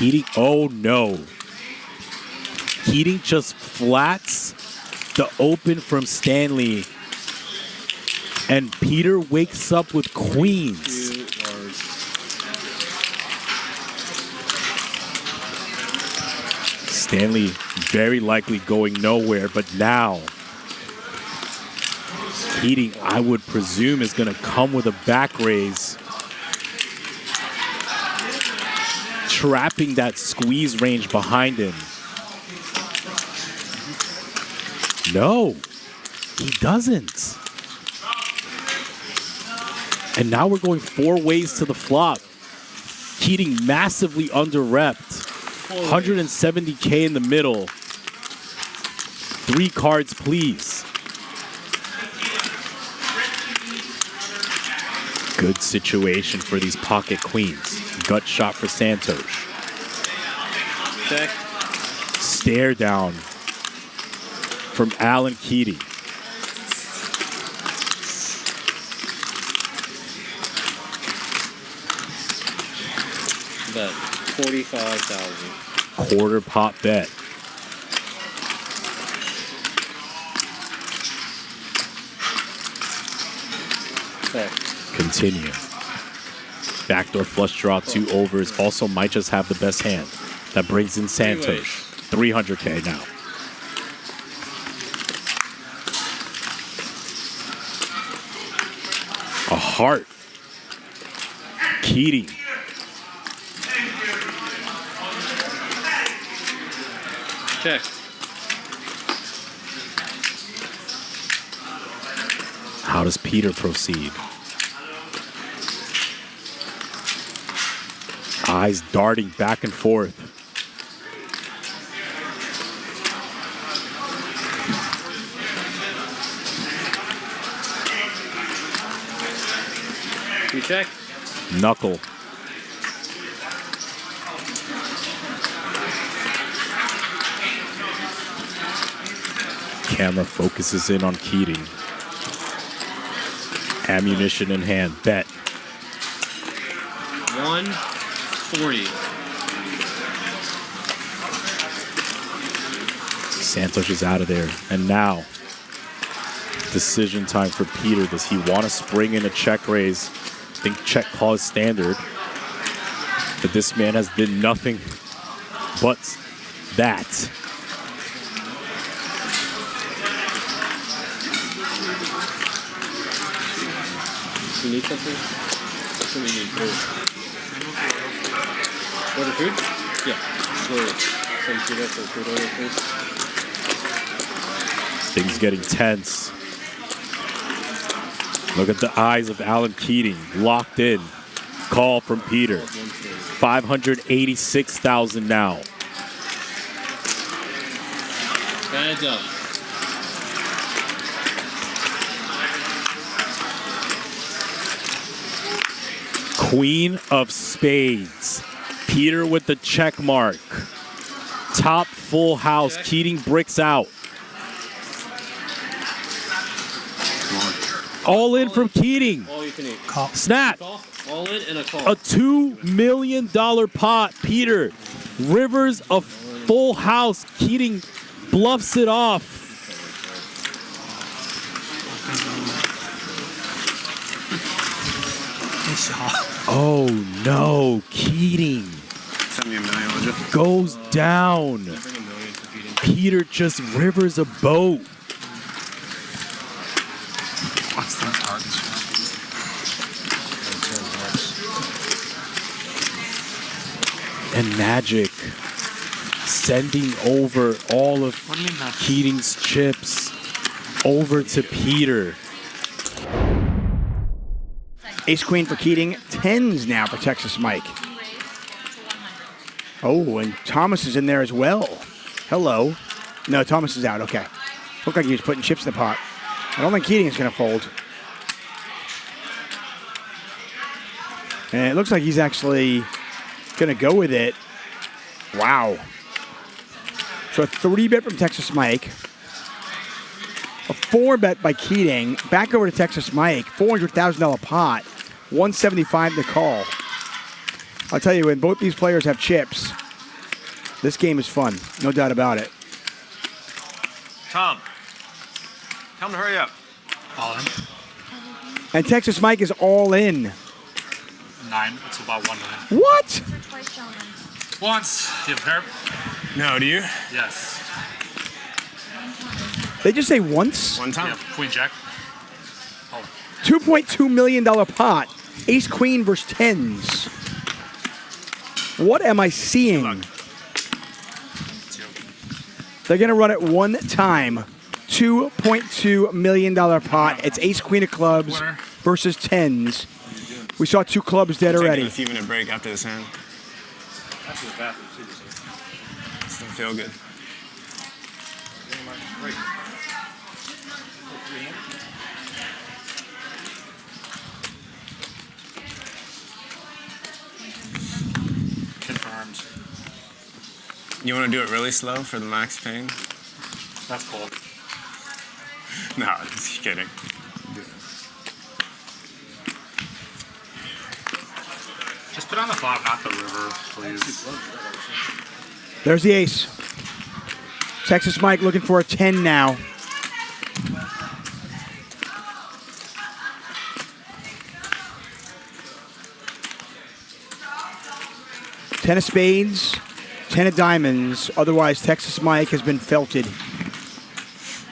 Keating, oh no. Keating just flats the open from Stanley. And Peter wakes up with queens. Stanley very likely going nowhere, but now Keating, I would presume, is going to come with a back raise, trapping that squeeze range behind him. No, he doesn't. And now we're going 4 ways to the flop. Keating massively under-repped. 170K in the middle. 3 cards, please. Good situation for these pocket queens. Gut shot for Santos. Check. Stare down from Alan Keating. Bet 45,000. Quarter pot bet. Check. Continue. Backdoor flush draw, 2 overs. Also might just have the best hand. That brings in Santos. 300K now. A heart. Keating. Check. How does Peter proceed? Eyes darting back and forth. You check? Knuckle. Camera focuses in on Keating. Ammunition in hand. Bet. 140. Santos is out of there. And now, decision time for Peter. Does he want to spring in a check raise? I think check call is standard. But this man has been nothing but that. You need something? What do we need? Food. Order food? Yeah. Slowly. Some food up for food order, please. Things getting tense. Look at the eyes of Alan Keating. Locked in. Call from Peter. 586,000 now. Heads up. Queen of spades. Peter with the check mark. Top full house. Check. Keating bricks out. All in from Keating. All you can eat. Call. Snap. Call. All in and a call. A $2 million pot. Peter. Rivers a full house. Keating bluffs it off. Oh no, Keating Send me $1 million, would you? goes down. Bring $1 million to Keating. Peter just rivers a boat. What's the cards? And Magic sending over all of What do you mean not? Keating's chips over to Peter. Ace Queen for Keating. 10s now for Texas Mike. Oh, and Thomas is in there as well. Hello. No, Thomas is out. Okay. Looked like he was putting chips in the pot. I don't think Keating is going to fold. And it looks like he's actually going to go with it. Wow. So a 3-bet from Texas Mike. A 4-bet by Keating. Back over to Texas Mike. $400,000 pot. 175 to call. I'll tell you, when both these players have chips, This game is fun, no doubt about it. Tom. Tell him to hurry up. All in. And Texas Mike is all in. 9. It's about 1 win. What? Once. Do you have a pair? No, do you? Yes. They just say once? One time. Yeah, Queen Jack. $2.2 million pot. Ace Queen versus tens. What am I seeing? They're going to run it one time. $2.2 million pot. It's Ace Queen of clubs versus tens. We saw 2 clubs dead already. Taking a few-minute break after this hand. Still feel good. Confirmed. You want to do it really slow for the max pain? That's cool. No, just kidding. Just put on the flop, not the river, please. There's the ace. Texas Mike looking for a 10 now. Ten of spades, 10 of diamonds. Otherwise, Texas Mike has been felted.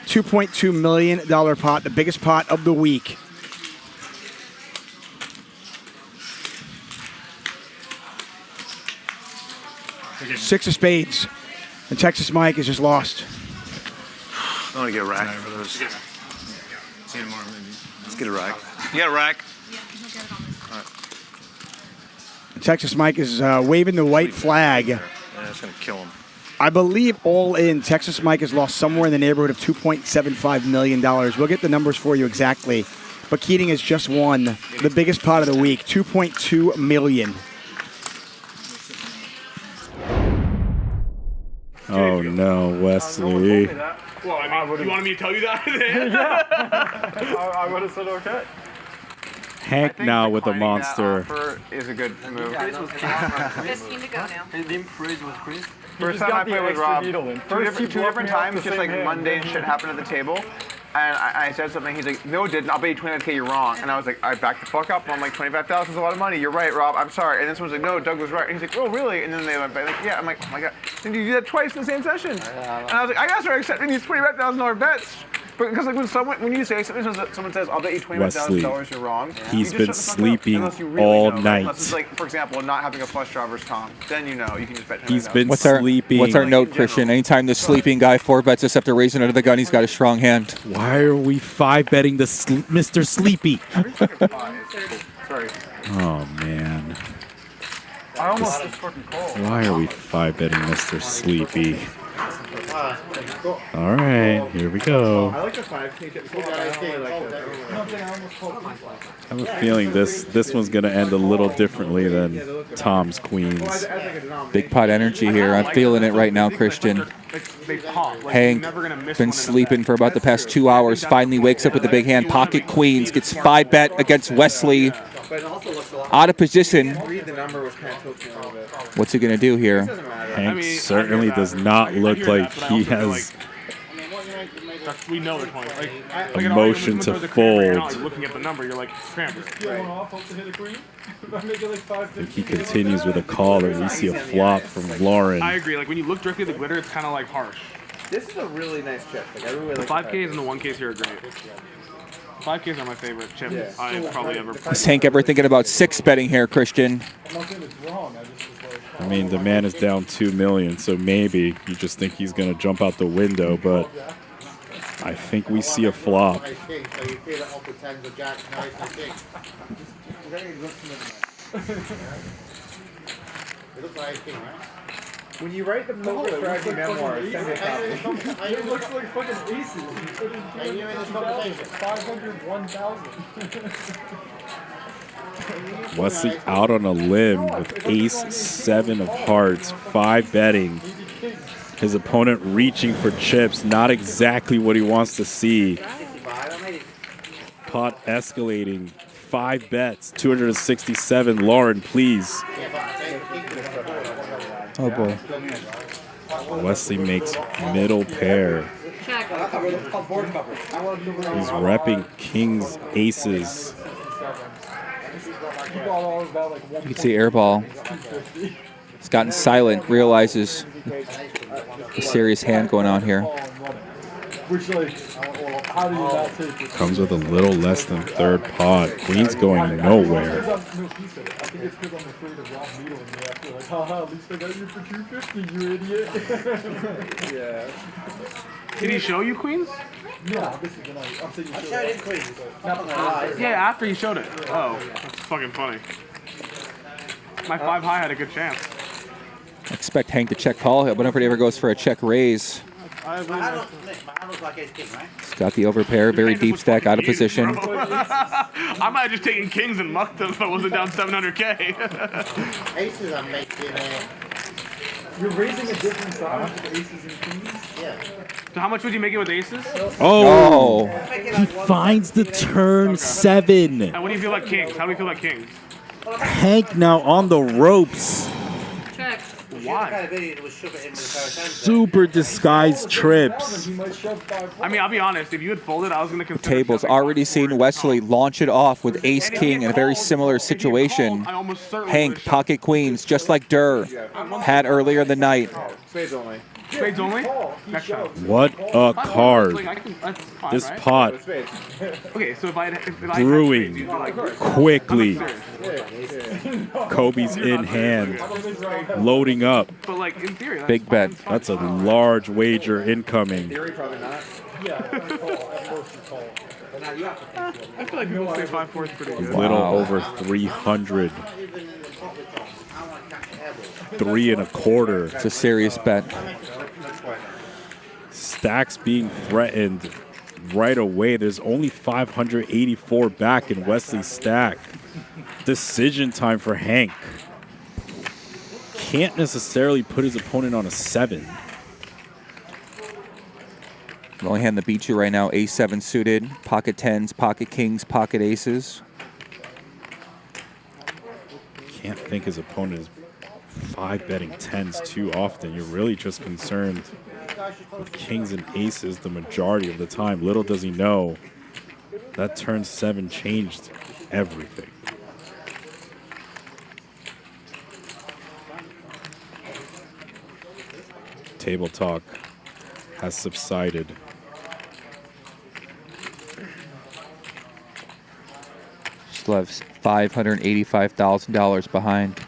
$2.2 million pot, the biggest pot of the week. Six of spades. And Texas Mike is just lost. I want to get a rack for those. See you tomorrow, maybe. Let's get a rack. You got a rack? Texas Mike is waving the white flag. Yeah, it's going to kill him. I believe all in, Texas Mike has lost somewhere in the neighborhood of $2.75 million. We'll get the numbers for you exactly. But Keating has just won the biggest pot of the week, $2.2 million. Oh no, Wesley. Well, I mean, you wanted me to tell you that? I would have said okay. Hank now with a monster. Is a good move. Just need to go now. First time I played with Rob, two different times, just like mundane shit happened at the table. And I said something, he's like, no, it didn't, I'll bet you 25K you're wrong. And I was like, I backed the fuck up. I'm like, 25,000 is a lot of money. You're right, Rob, I'm sorry. And this one's like, no, Doug was right. And he's like, oh, really? And then they went back, like, yeah. I'm like, oh my God. Did you do that twice in the same session? And I was like, I gotta start accepting these $25,000 bets. Because like when you say something, someone says, I'll bet you $25,000 you're wrong. He's you been sleeping all night. Unless it's like, for example, not having a flush draw versus Tom. Then you know, you can just bet $25,000. He's been sleeping. What's our note, Christian? Anytime the sleeping guy 4-bets us after raising under the gun, he's got a strong hand. Why are we 5-betting the Mr. Sleepy? Sorry. Oh, man. I almost just fucking called. Why are we 5-betting Mr. Sleepy? All right, here we go. I like the 5. I have a feeling this one's going to end a little differently than Tom's Queens. Big pot energy here. I'm feeling it right now, Christian. Hank, been sleeping for about the past 2 hours, finally wakes up with the big hand. Pocket Queens, gets 5-bet against Wesley. Out of position. What's he going to do here? Hank certainly does not look like he has We know they're 20. a motion to fold. Looking at the number, you're like, scramble. He continues with a call, and we see a flop from Lauren. I agree. Like when you look directly at the glitter, it's kind of like harsh. This is a really nice chip. Like, I really The 5Ks and the 1Ks here are great. 5Ks are my favorite chip I've probably ever played. Is Hank ever thinking about 6-betting here, Christian? I mean, the man is down $2 million, so maybe you just think he's going to jump out the window, but I think we see a flop. When you write the poker strategy memoir, send it copy. It looks like fucking aces. 501,000. Wesley out on a limb with ace-7 of hearts, 5-betting. His opponent reaching for chips, not exactly what he wants to see. Pot escalating, 5 bets, 267. Lauren, please. Oh boy. Wesley makes middle pair. Check. He's repping kings, aces. You can see airball. He's gotten silent, realizes a serious hand going on here. Comes with a little less than third pot. Queen's going nowhere. Did he show you queens? Yeah, this is the night. I'm saying you showed it. Queens. Yeah, after he showed it. Oh, that's fucking funny. My 5 high had a good chance. I expect Hank to check call whenever he ever goes for a check raise. My hand looks like ace king, right? He's got the overpair, very deep stack, out of position. I might have just taken kings and mucked them if I wasn't down 700K. Aces are making You're raising a different size with aces and kings? Yeah. So how much would you make it with aces? Oh! He finds the turn 7. And what do you feel like kings? How do you feel like kings? Hank now on the ropes. Check. Why? Super disguised trips. I mean, I'll be honest. If you had folded, I was going to consider. Table's already seen Wesley launch it off with ace king in a very similar situation. Hank, pocket queens, just like Durr had earlier in the night. Spades only. Spades only? Next time. What a card. This right? pot Okay, so if I had brewing quickly. Kobe's in hand, loading up. But like in theory, that's Big bet. That's a large wager incoming. Theory, probably not. I feel like people say 5-4 is pretty A good. little over 300. 3 1/4. It's a serious bet. Stacks being threatened right away. There's only 584 back in Wesley's stack. Decision time for Hank. Can't necessarily put his opponent on a 7. The only hand that beats you right now, ace-7 suited, pocket 10s, pocket kings, pocket aces. Can't think his opponent is 5-betting 10s too often. You're really just concerned with kings and aces the majority of the time. Little does he know that turn 7 changed everything. Table talk has subsided. Still have $585,000 behind.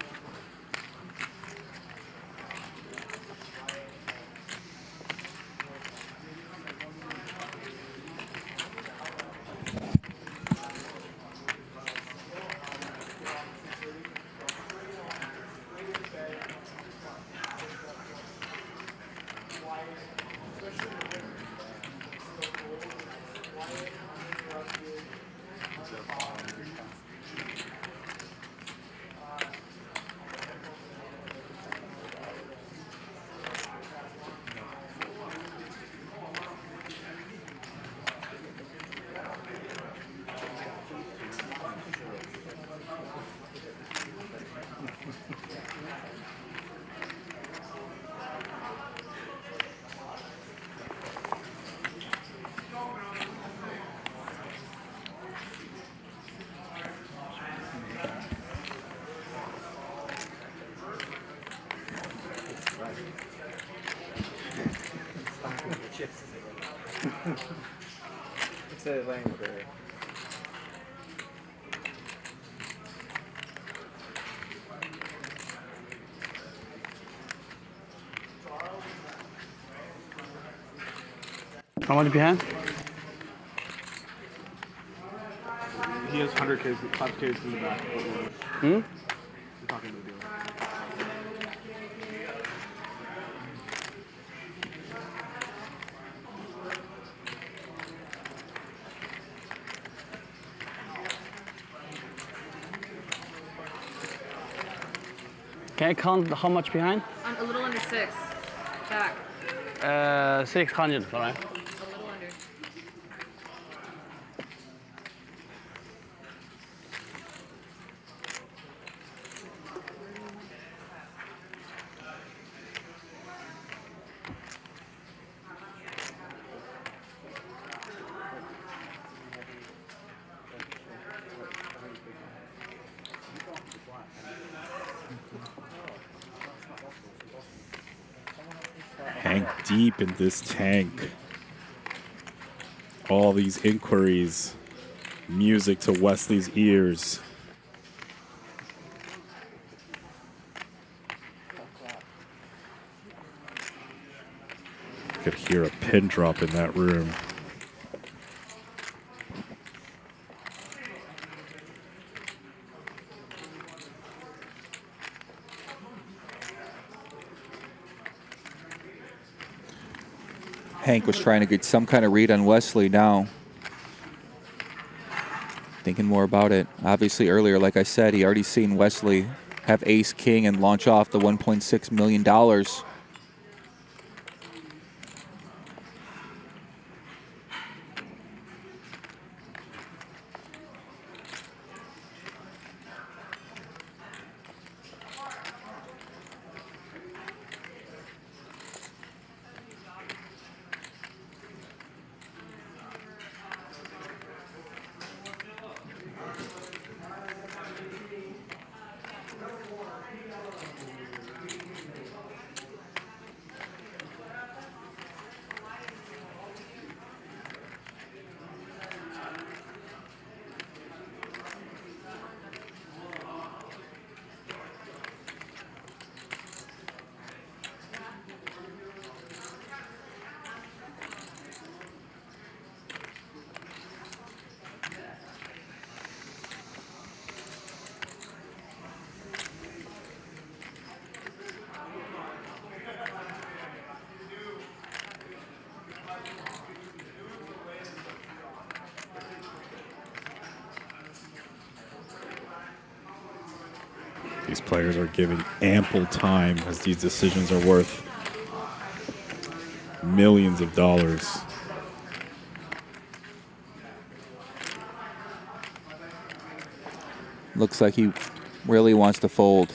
It's a language. How much behind? He has 100K, 5K in the back. I'm talking to the dealer. Can I count how much behind? A little under 6. Back. 600, all right? A little under. Hank deep in this tank. All these inquiries, music to Wesley's ears. Could hear a pin drop in that room. Hank was trying to get some kind of read on Wesley now. Thinking more about it. Obviously earlier, like I said, he already seen Wesley have ace king and launch off the $1.6 million. These players are given ample time as these decisions are worth millions of dollars. Looks like he really wants to fold.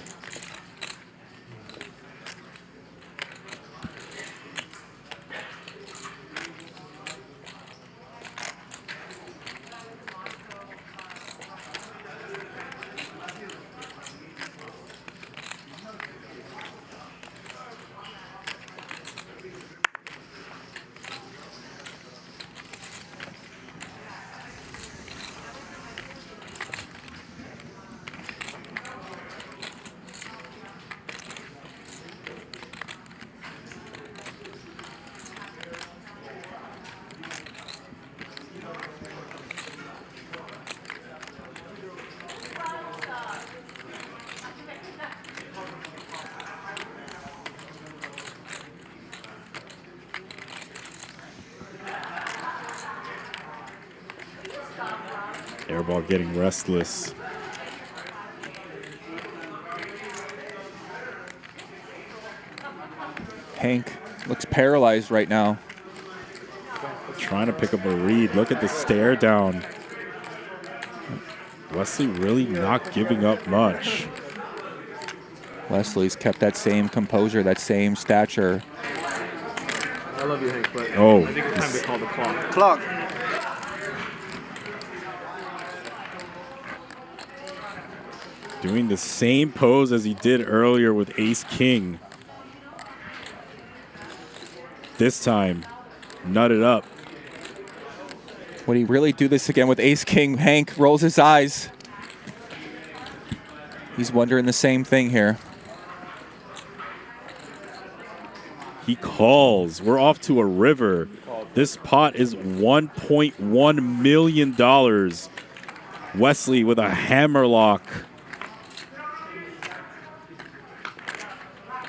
Airball getting restless. Hank looks paralyzed right now. Trying to pick up a read. Look at the stare down. Wesley really not giving up much. Wesley's kept that same composure, that same stature. I love you, Hank, but Oh, I think it's time to call the clock. Clock. Doing the same pose as he did earlier with Ace King. This time, nut it up. Would he really do this again with Ace King? Hank rolls his eyes. He's wondering the same thing here. He calls. We're off to a river. This pot is $1.1 million. Wesley with a hammerlock.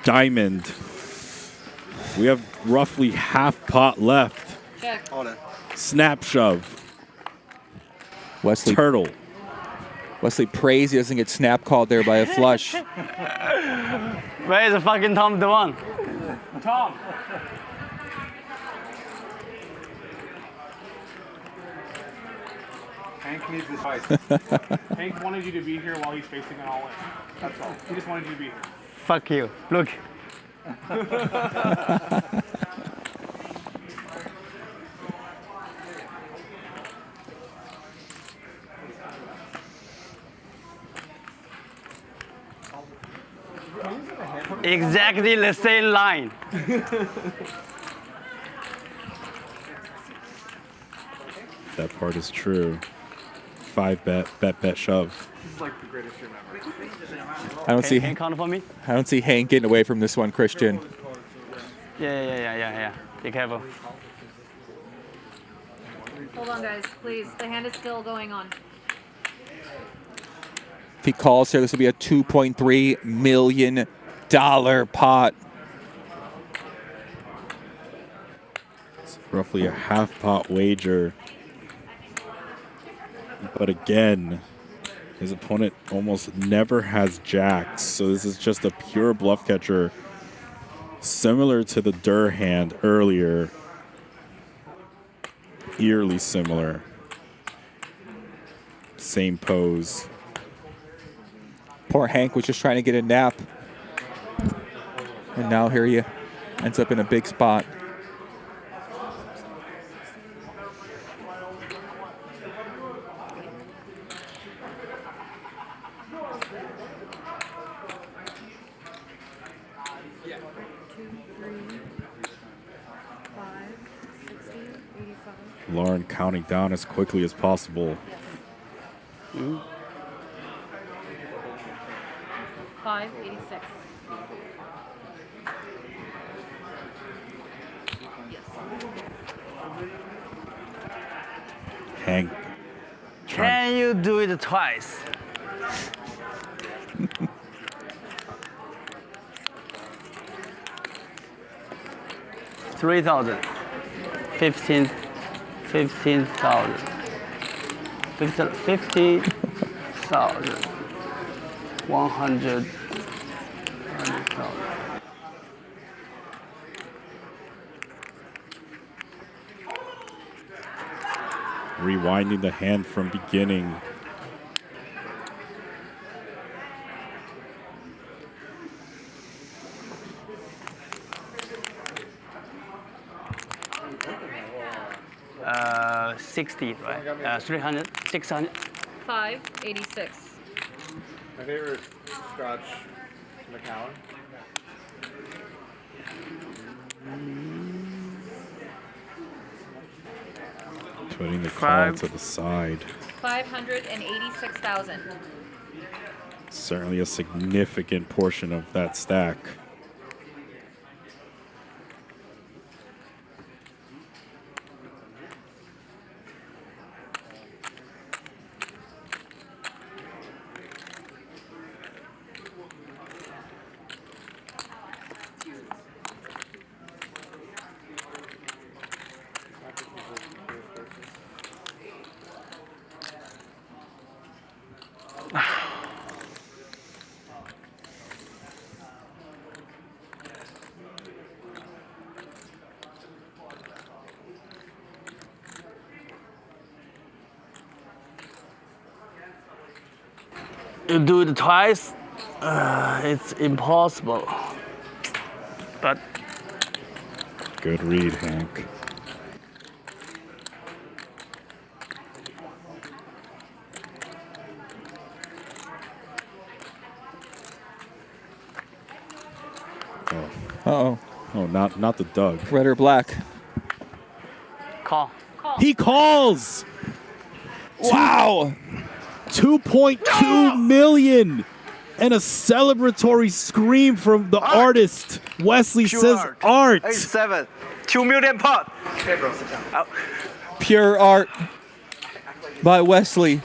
Diamond. We have roughly half pot left. Check. Hold it. Snap shove. Wesley Turtle. Wesley prays he doesn't get snap called there by a flush. Where is the fucking Dwan? Tom. Hank needs his advice. Hank wanted you to be here while he's facing an all-in. That's all. He just wanted you to be here. Fuck you. Look. Exactly the same line. That part is true. 5 bet, shove. This is like the greatest stream ever. I don't see. Can you count for me? I don't see Hank getting away from this one, Christian. Yeah. Be careful. Hold on, guys, please. The hand is still going on. If he calls here, this will be a $2.3 million pot. It's roughly a half pot wager. But again, his opponent almost never has jacks, so this is just a pure bluff catcher, similar to the Durr hand earlier. Eerily similar. Same pose. Poor Hank was just trying to get a nap. And now here he ends up in a big spot. Lauren counting down as quickly as possible. 586. Hank. Can you do it twice? $3,000. 15,000. 50,000. 100,000. Rewinding the hand from beginning. Uh, 60, right? 300, 600. 586. My favorite scotch Macallan. Putting the call to the side. 586,000. Certainly a significant portion of that stack. You do it twice, it's impossible. But good read, Hank. Uh-oh. Oh, not the Doug. Red or black? Call. He calls! Wow! 2.2 million! And a celebratory scream from the artist. Wesley says art. 87. 2 million pot. Okay, bro, sit down. Pure art by Wesley.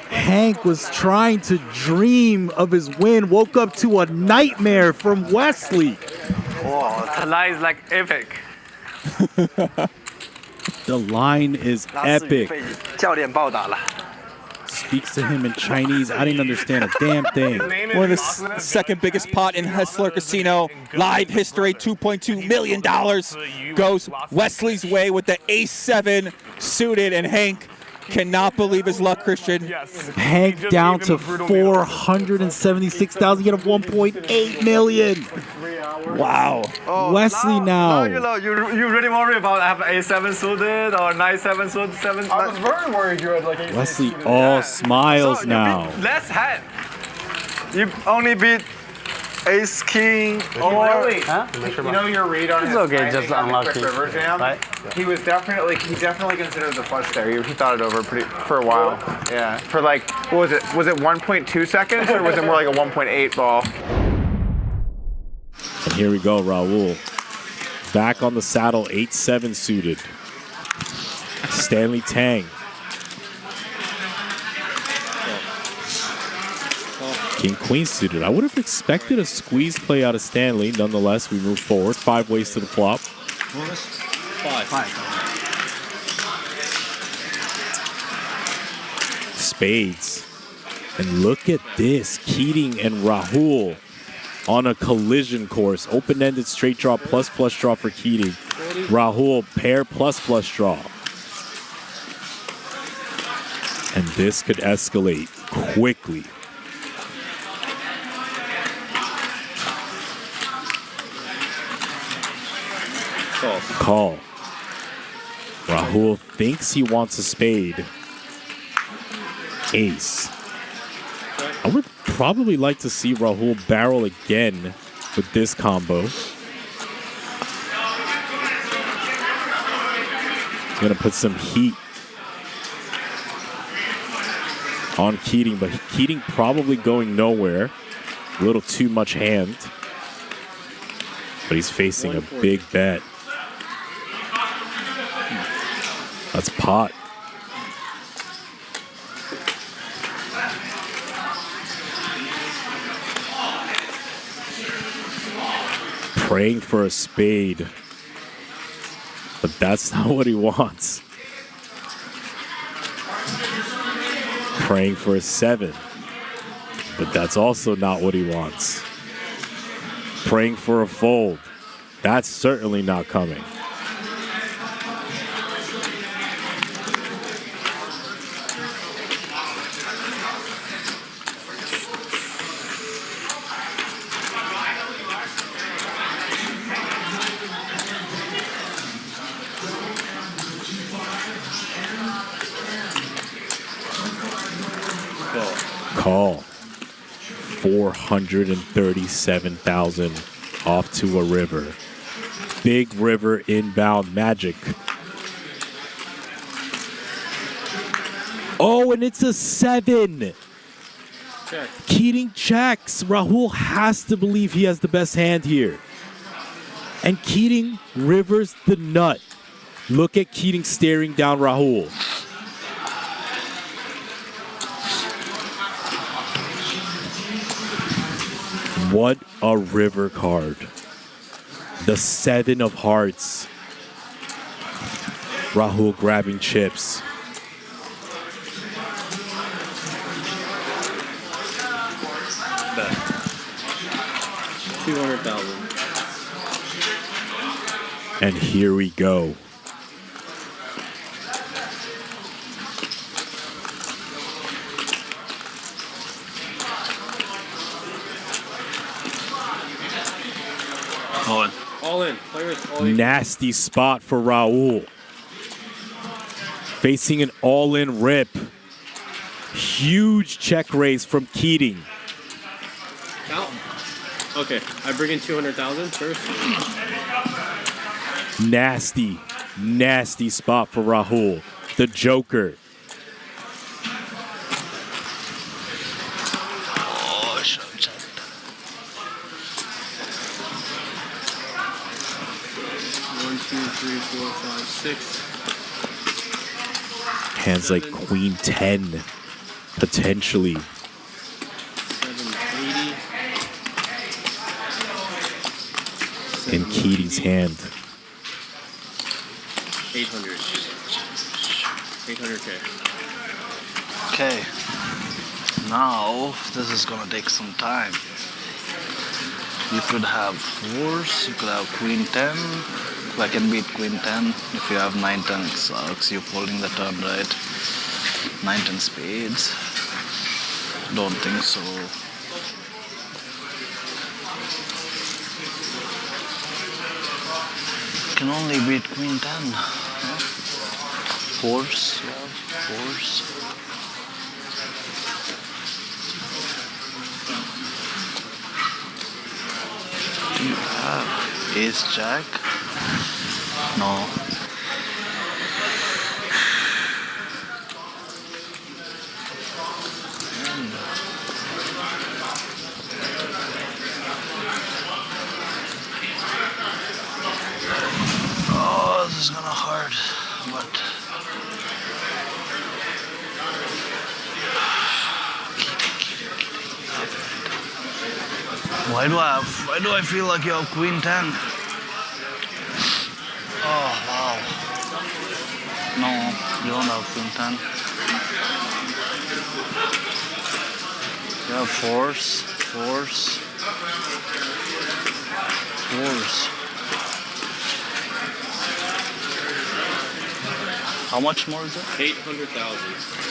Hank was trying to dream of his win, woke up to a nightmare from Wesley. Wow, tonight is like epic. The line is epic. 教练暴打了。 Speaks to him in Chinese. I didn't understand a damn thing. One of the second biggest pot in Hustler Casino. Live history, $2.2 million goes Wesley's way with the ace-7 suited, and Hank cannot believe his luck, Christian. Hank down to 476,000, get a 1.8 million. Wow. Oh, Wesley now. You really worry about have A7 suited or 9-7 suited 7? I was very worried you had like A6 Wesley suited. all smiles now. Less hand. You only beat Ace King or Huh? you know your read on It's his okay, timing just on the unlucky. quick river jam. Right? He definitely considered the flush there. He thought it over for a while. Yeah, for like what was it? Was it 1.2 seconds or was it more like a 1.8 ball? And here we go, Raul. Back on the saddle, 8-7 suited. Stanley Tang. King Queen suited. I would have expected a squeeze play out of Stanley. Nonetheless, we move forward. 5 ways to the flop. 5. Spades. And look at this. Keating and Rahul on a collision course. Open-ended straight draw plus flush draw for Keating. Rahul pair plus flush draw. And this could escalate quickly. Call. Rahul thinks he wants a spade. Ace. I would probably like to see Rahul barrel again with this combo. Gonna put some heat on Keating, but Keating probably going nowhere. A little too much hand. But he's facing a big bet. That's pot. Praying for a spade. But that's not what he wants. Praying for a 7. But that's also not what he wants. Praying for a fold. That's certainly not coming. Call. 437,000 off to a river. Big river inbound magic. Oh, and it's a 7. Check. Keating checks. Rahul has to believe he has the best hand here. And Keating rivers the nut. Look at Keating staring down Rahul. What a river card. The 7 of hearts. Rahul grabbing chips. Bet. 200,000. And here we go. All in. All in. Players, all in. Nasty spot for Raul. Facing an all-in rip. Huge check raise from Keating. Count. Okay, I bring in 200,000 first. Nasty, nasty spot for Rahul. The Joker. One, two, three, four, five, six. Hands like Queen 10, potentially. 780. In Keating's hand. 800. 800K. Okay. Now, this is gonna take some time. You could have 4s, you could have Queen 10. I can beat Queen 10 if you have 9-10 sucks. You're folding the turn, right? 9-10 spades. Don't think so. Can only beat Queen 10. 4s, yeah, 4s. have? Ace Jack? No. Oh, this is gonna hurt, but why do I feel like you have Queen 10? Oh wow. No, you don't have Queen 10. You have fours. How much more is it? 800,000.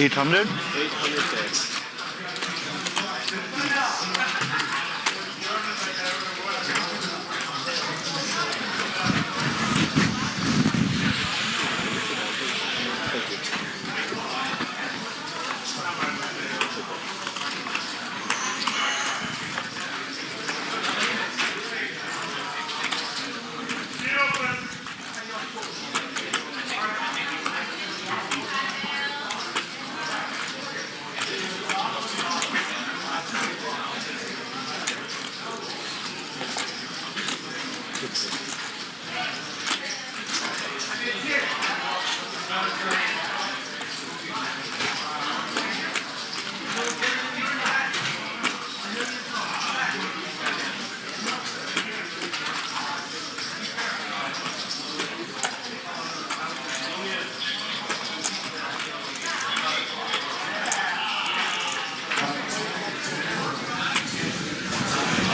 $800? 800K.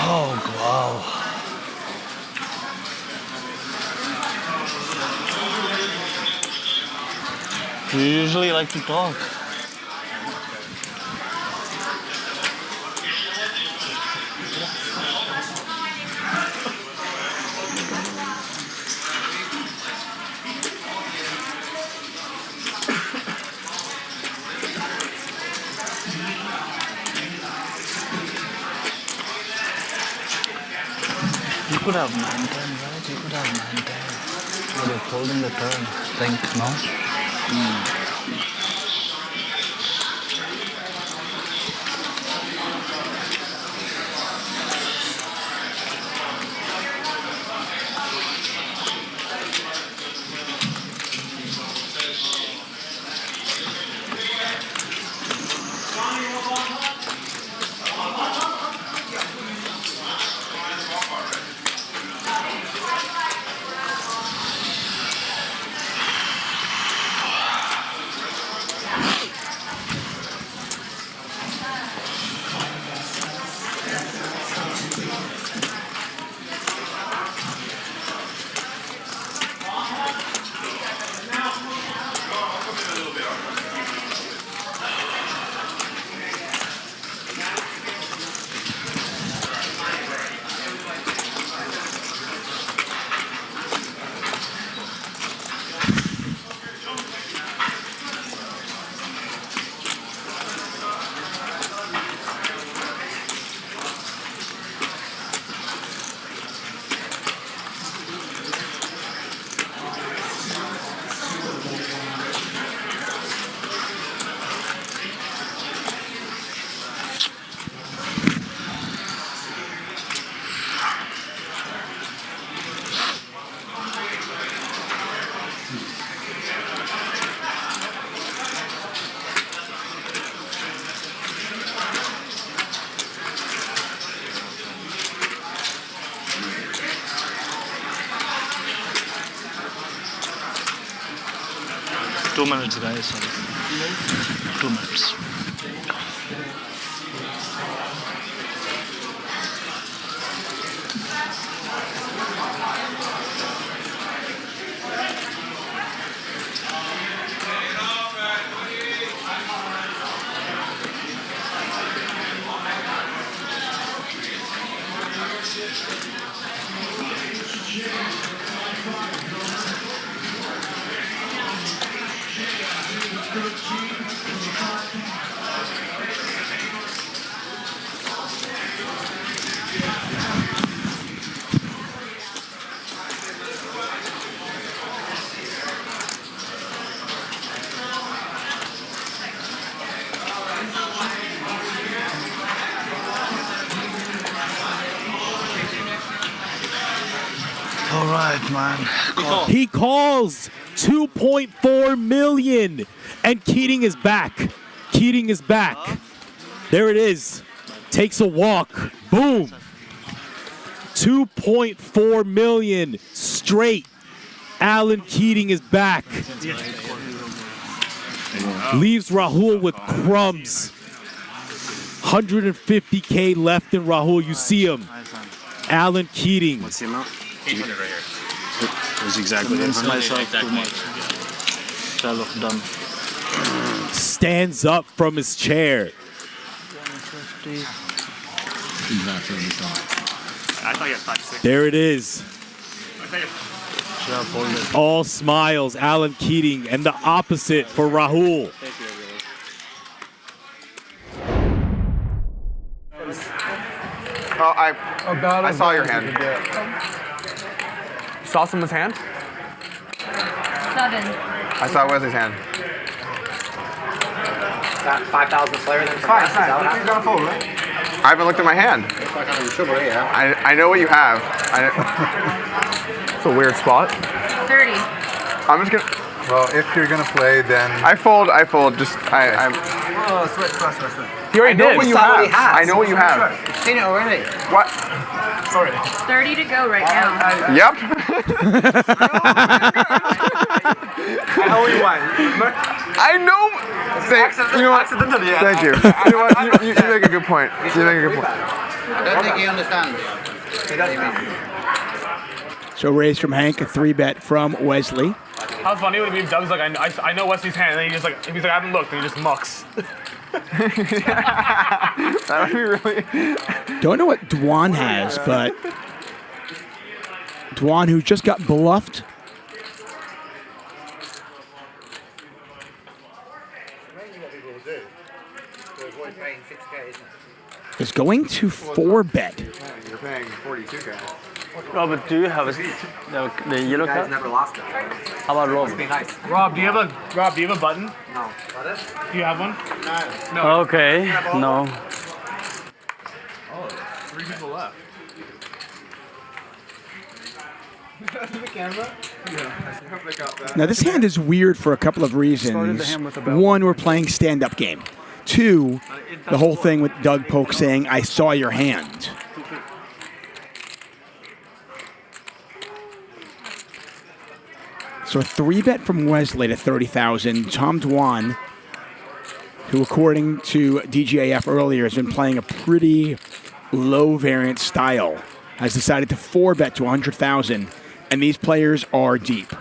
Oh, wow. You usually like to talk. You could have 9-10, right? You could have 9-10. But you're holding the turn. Think, no? 2 minutes, guys. 2 minutes. All right, man. He calls 2.4 million, and Keating is back. Keating is back. There it is. Takes a walk. Boom. 2.4 million straight. Alan Keating is back. Leaves Rahul with crumbs. 150K left in Rahul. You see him. Alan Keating. What's the amount? 800 right here. It was exactly Myself too much. Shall have done. Stands up from his chair. 150. I thought you had 5-6. There it is. Should have folded. All smiles. Alan Keating, and the opposite for Rahul. Oh, I saw your hand. Saw someone's hand? 7. I saw Wesley's hand. That 5,000 player then. Fine. You're gonna fold, right? I haven't looked at my hand. I know what you have. It's a weird spot. 30. I'm just gonna. Well, if you're gonna play, then I fold. Just I'm. Oh, switch. He already I know did. what you have. I know what you have. Seen it already. What? Sorry. 30 to go right now. Yep. How are you? I know. You know what? Thank you. You know what? You make a good point. You make a good point. I don't think he understands. He doesn't. So raised from Hank, a 3-bet from Wesley. How funny would it be if Doug's like, I know Wesley's hand, and then he's like, I haven't looked, and he just mucks. That would be really. Don't know what Dwan has, but Dwan, who just got bluffed, is going to 4-bet. You're paying 42K. Robert, do you have the yellow card? Never lost it. How about Rob? Be nice. Rob, do you have a button? No. Do you have one? No. Okay, no. Oh, 3 people left. The camera? Yeah. I hope they got that. Now, this hand is weird for a couple of reasons. One, we're playing stand-up game. 2, the whole thing with Doug Polk saying, I saw your hand. So a 3-bet from Wesley to 30,000. Tom Dwan, who according to DGAF earlier has been playing a pretty low variance style, has decided to 4-bet to 100,000, and these players are deep.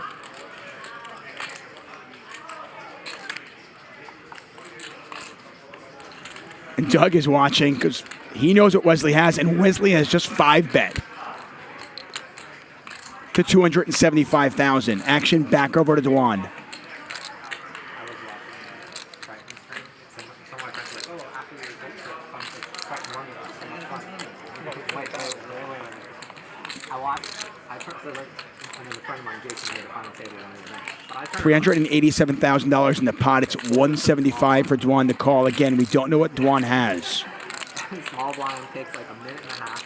And Doug is watching because he knows what Wesley has, and Wesley has just 5-bet to 275,000. Action back over to Dwan. $387,000 in the pot. It's 175 for Dwan to call. Again, we don't know what Dwan has. Small blind takes like a minute and a half.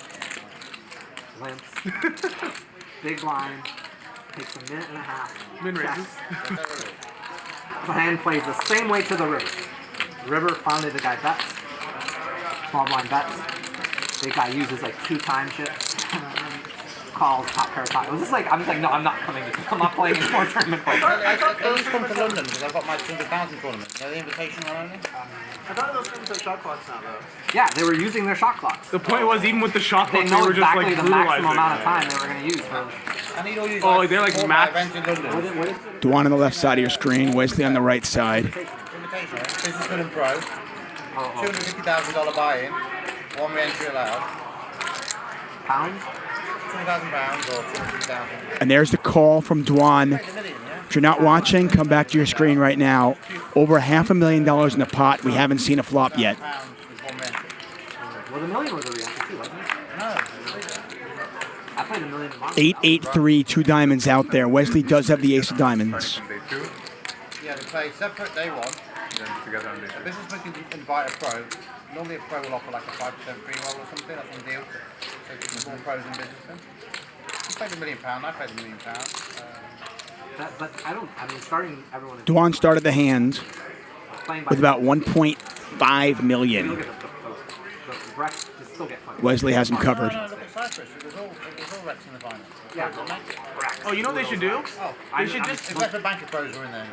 Limps. Big blind takes a minute and a half. Min raises. The hand plays the same way to the river. River, finally the guy bets. Small blind bets. Big guy uses like 2 time shit. calls, top pair, top. It was just like, I'm just like, no, I'm not coming. I'm not playing any more tournament play. I thought those come to London because I've got my 200,000 tournament. They're the invitational only. I thought those come to shot clocks now, though. Yeah, they were using their shot clocks. The point was, even with the shot clock, they know were exactly just like the maximum amount of brutalizing. time they were going to use. I need all you Oh, guys they're like for my max. event in London. Dwan on the left side of your screen, Wesley on the right side. Invitational, businessman and pro. $250,000 buy-in. 1 re-entry allowed. Pounds? £20,000 or $250,000. And there's the call from Dwan. If you're not watching, come back to your screen right now. Over $500,000 in the pot. We haven't seen a flop yet. Well, the million was a re-entry too, wasn't it? No. I played a million tomorrow. 8-8-3, 2 diamonds out there. Wesley does have the ace of diamonds. Yeah, they play separate day one. A businessman can invite a pro. Normally a pro will offer like a 5% free roll or something. That's one deal. So it's all pros and businessmen. You played £1 million. I played £1 million. But I mean, starting everyone is Dwan started the hand playing by with about 1.5 million. Look at the Rex just still get fucking. Wesley has him covered. No, look at Cyprus. There's all Rex in the final. Yeah. Oh, you know what they should do? Oh, They should just. except the banker pros are in there.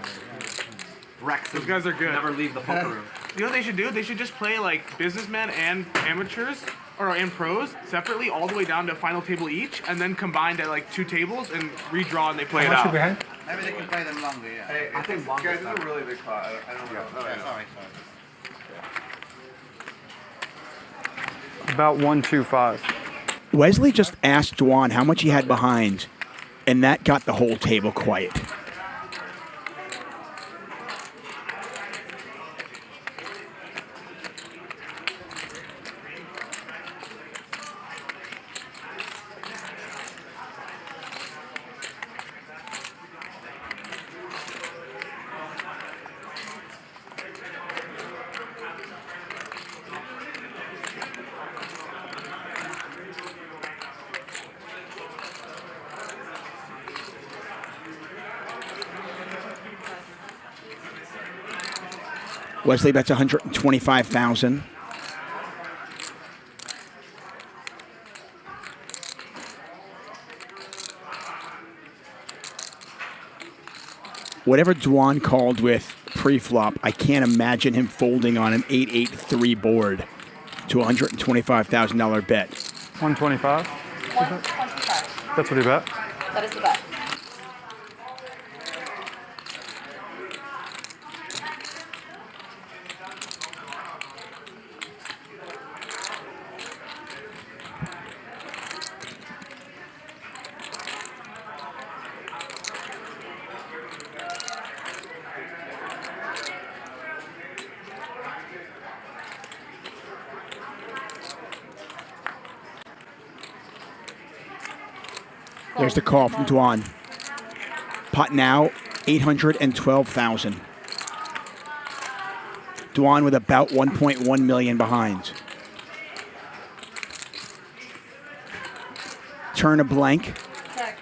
Rex. Those guys are good. Never leave the poker room. You know what they should do? They should just play like businessmen and amateurs, and pros separately, all the way down to a final table each, and then combined at like 2 tables and redraw and they play it out. Maybe they can play them longer, yeah. Hey, I think longer guys, is this is a really big pot. I don't know. Yeah, sorry. About 125. Wesley just asked Dwan how much he had behind, and that got the whole table quiet. Wesley bets 125,000. Whatever Dwan called with pre-flop, I can't imagine him folding on an 8-8-3 board to a $125,000 bet. 125? 125. That's what he bet. That is the bet. There's the call from Dwan. Pot now, 812,000. Dwan with about 1.1 million behind. Turn a blank. Check.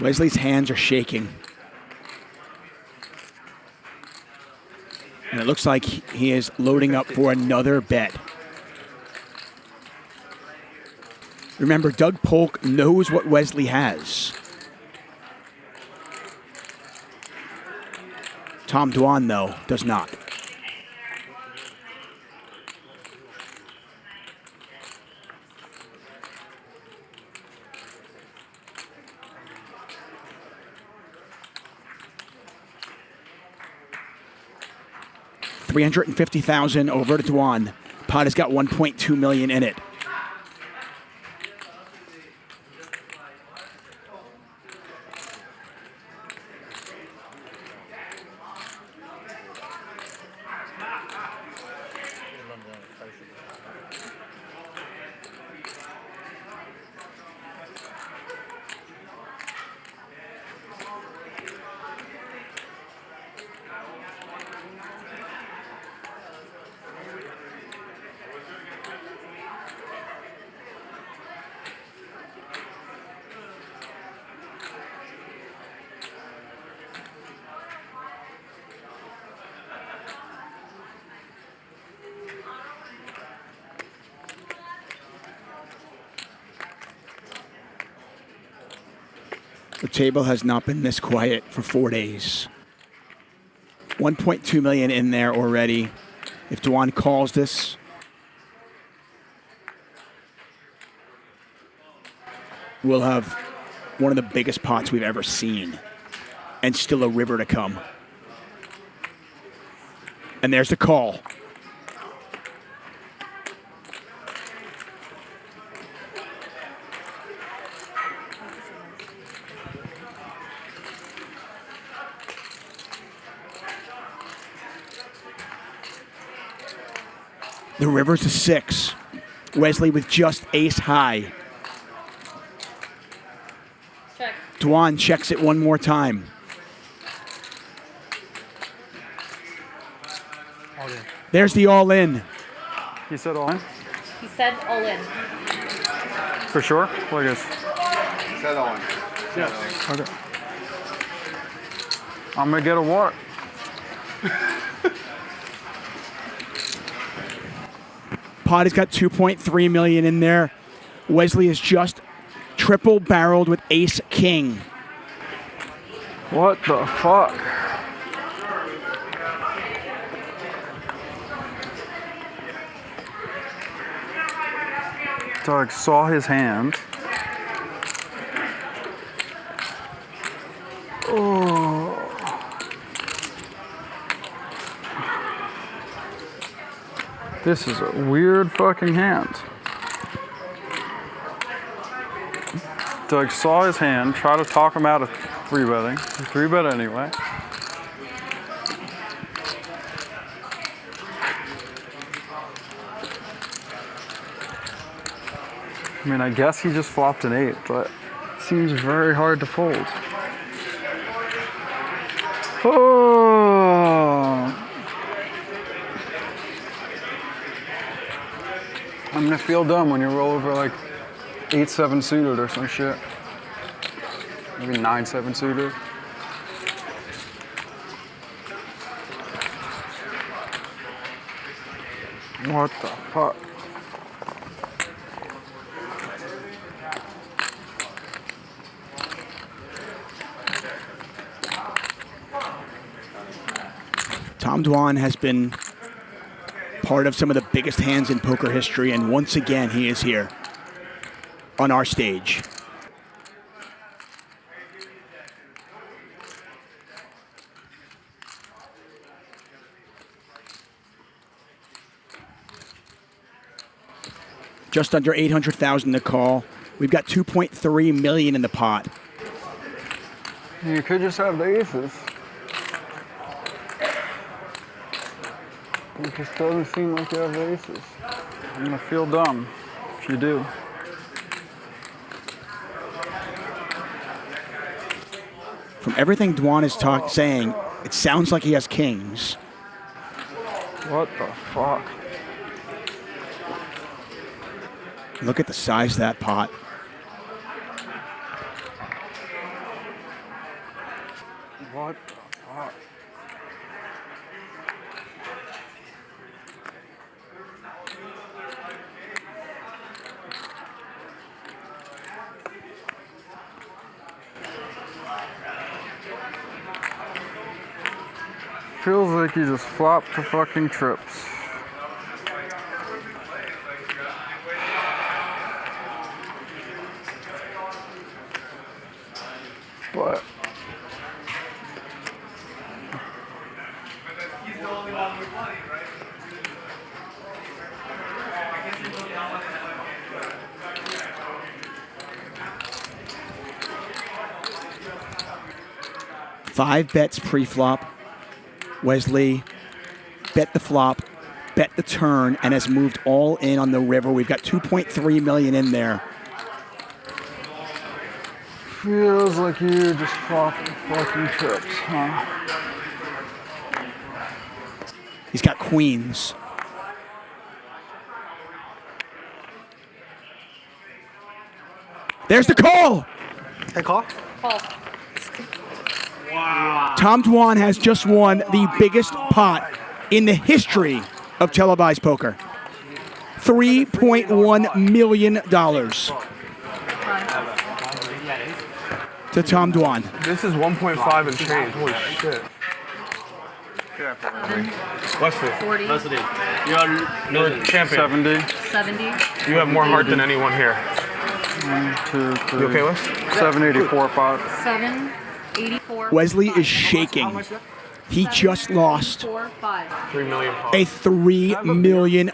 Wesley's hands are shaking. And it looks like he is loading up for another bet. Remember, Doug Polk knows what Wesley has. Tom Dwan, though, does not. $350,000 over to Dwan. Pot has got 1.2 million in it. The table has not been this quiet for 4 days. 1.2 million in there already. If Dwan calls this, we'll have one of the biggest pots we've ever seen, and still a river to come. And there's the call. The river's a 6. Wesley with just ace high. Check. Dwan checks it one more time. All in. There's the all in. He said all in? He said all in. For sure? Well, I guess. He said all in. Yes. Okay. I'm gonna get a water. Pot has got 2.3 million in there. Wesley is just triple barreled with ace king. What the fuck? So I saw his hand. Oh. This is a weird fucking hand. Doug saw his hand, tried to talk him out of 3-betting. 3-bet anyway. I mean, I guess he just flopped an 8, but it seems very hard to fold. Oh. I'm gonna feel dumb when you roll over like 8-7 suited or some shit. Maybe 9-7 suited. What the fuck? Tom Dwan has been part of some of the biggest hands in poker history, and once again, he is here on our stage. Just under 800,000 to call. We've got 2.3 million in the pot. You could just have the aces. It just doesn't seem like you have the aces. I'm gonna feel dumb if you do. From everything Dwan is saying, it sounds like he has kings. What the fuck? Look at the size of that pot. What the fuck? Feels like you just flopped the fucking trips. But He's the only one with money, right? Five bets pre-flop. Wesley bet the flop, bet the turn, and has moved all in on the river. We've got 2.3 million in there. feels like you just flopped the fucking trips, huh? He's got queens. There's the call. Hey, call? Call. Wow. Tom Dwan has just won the biggest pot in the history of televised poker. $3.1 million. to Tom Dwan. This is 1.5 and change. Holy shit. Wesley. 40. Wesley, You're champion. 70. 70. You have more heart than anyone here. 1, 2, 3. You okay, Wes? 784, 5. 784. Wesley is shaking. He just lost 4, 5. 3 million pots. a $3 million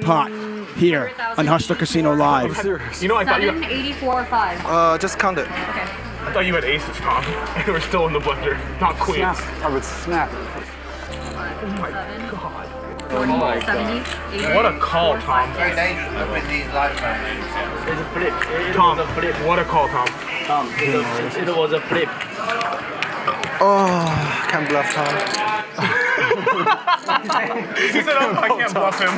pot here on Hustler Casino Live. You know, I thought you 784, 5. Just count it. Okay. I thought you had aces, Tom. And we're still in the blender, not queens. Snap. I would snap. 7, God. 40, Oh my 70, 80. What a call, Tom. Very dangerous to win these live rounds. It's a flip. Tom, what a call, Tom. It was a flip. Oh, can't bluff Tom. He said, I can't bluff him.